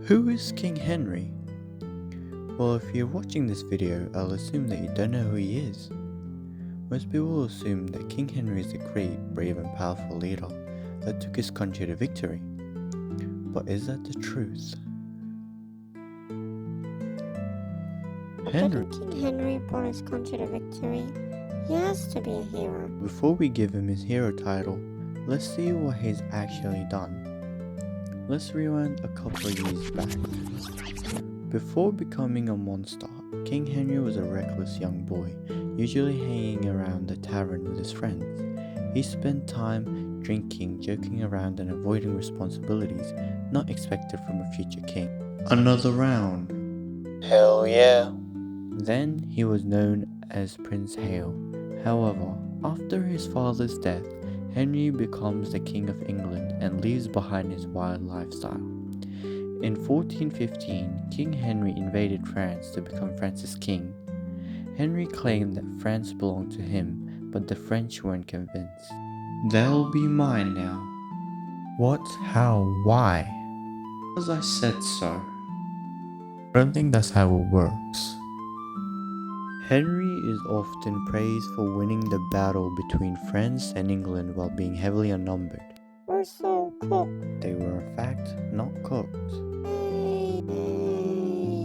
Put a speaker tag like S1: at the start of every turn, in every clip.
S1: Who is King Henry? Well, if you're watching this video, I'll assume that you don't know who he is. Most people will assume that King Henry is a great, brave and powerful leader that took his country to victory. But is that the truth?
S2: After King Henry brought his country to victory, he has to be a hero.
S1: Before we give him his hero title, let's see what he's actually done. Let's rewind a couple of years back. Before becoming a monster, King Henry was a reckless young boy, usually hanging around the tavern with his friends. He spent time drinking, joking around and avoiding responsibilities not expected from a future king. Another round. Hell yeah. Then he was known as Prince Hale. However, after his father's death, Henry becomes the King of England and leaves behind his wild lifestyle. In 1415, King Henry invaded France to become France's king. Henry claimed that France belonged to him, but the French weren't convinced. They'll be mine now. What? How? Why? Because I said so. I don't think that's how it works. Henry is often praised for winning the battle between France and England while being heavily outnumbered.
S2: We're so cooked.
S1: They were in fact not cooked.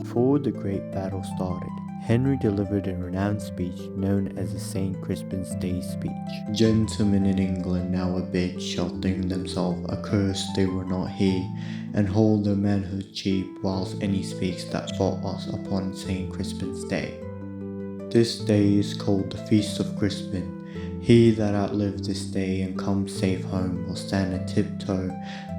S1: Before the great battle started, Henry delivered a renowned speech known as the St. Crispin's Day speech. Gentlemen in England now abid, sheltering themselves, accursed they were not here, and hold their manhood cheap, whilst any speaks that fought us upon St. Crispin's Day. This day is called the Feast of Crispin. He that outlives this day and comes safe home will stand a tiptoe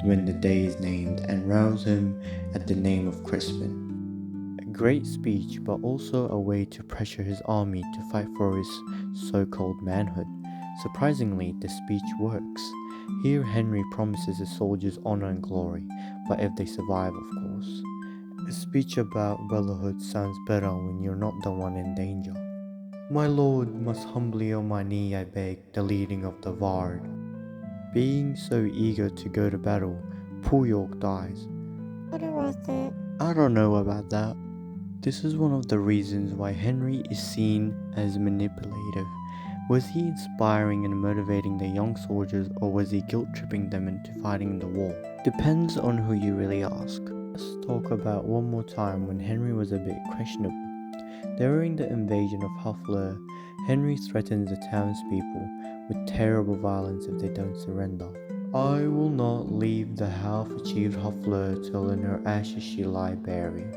S1: when the day is named and rouse him at the name of Crispin. A great speech, but also a way to pressure his army to fight for his so-called manhood. Surprisingly, the speech works. Here Henry promises his soldiers honor and glory, but if they survive, of course. A speech about brotherhood sounds better when you're not the one in danger. My lord, must humbly on my knee I beg the leading of the Vard. Being so eager to go to battle, poor York dies.
S2: What was it?
S1: I don't know about that. This is one of the reasons why Henry is seen as manipulative. Was he inspiring and motivating the young soldiers, or was he guilt-tripping them into fighting the war? Depends on who you really ask. Let's talk about one more time when Henry was a bit questionable. During the invasion of Harfleur, Henry threatens the townspeople with terrible violence if they don't surrender. I will not leave the half-achieved Harfleur till in her ashes she lie buried.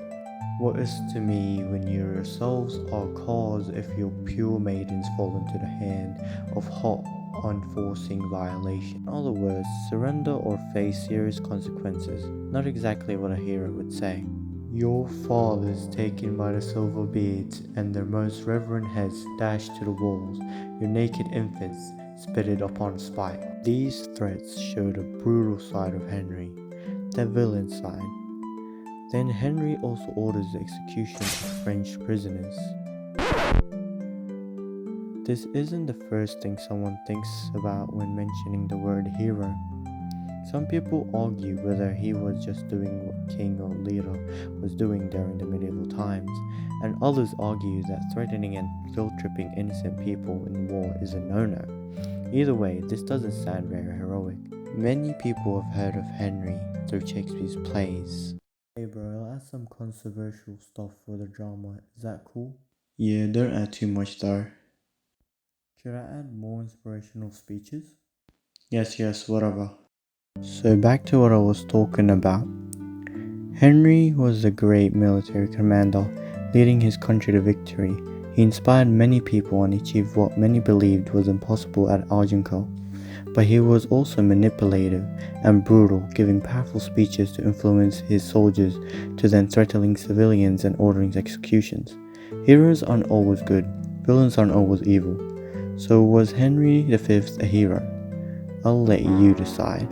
S1: What is to me when you yourselves are cause if your pure maidens fall into the hand of hot, unforeseen violation? In other words, surrender or face serious consequences. Not exactly what a hero would say. Your fathers taken by the silver beards and their most reverend heads dashed to the walls, your naked infants spitted upon spite. These threats showed a brutal side of Henry, the villain side. Then Henry also orders the execution of French prisoners. This isn't the first thing someone thinks about when mentioning the word hero. Some people argue whether he was just doing what king or leader was doing during the medieval times, and others argue that threatening and guilt-tripping innocent people in war is a no-no. Either way, this doesn't sound very heroic. Many people have heard of Henry through Shakespeare's plays. Hey bro, I'll add some controversial stuff for the drama, is that cool? Yeah, don't add too much though. Should I add more inspirational speeches? Yes, whatever. So back to what I was talking about. Henry was a great military commander, leading his country to victory. He inspired many people and achieved what many believed was impossible at Agincourt. But he was also manipulative and brutal, giving powerful speeches to influence his soldiers to then threatening civilians and ordering executions. Heroes aren't always good, villains aren't always evil. So was Henry V a hero? I'll let you decide.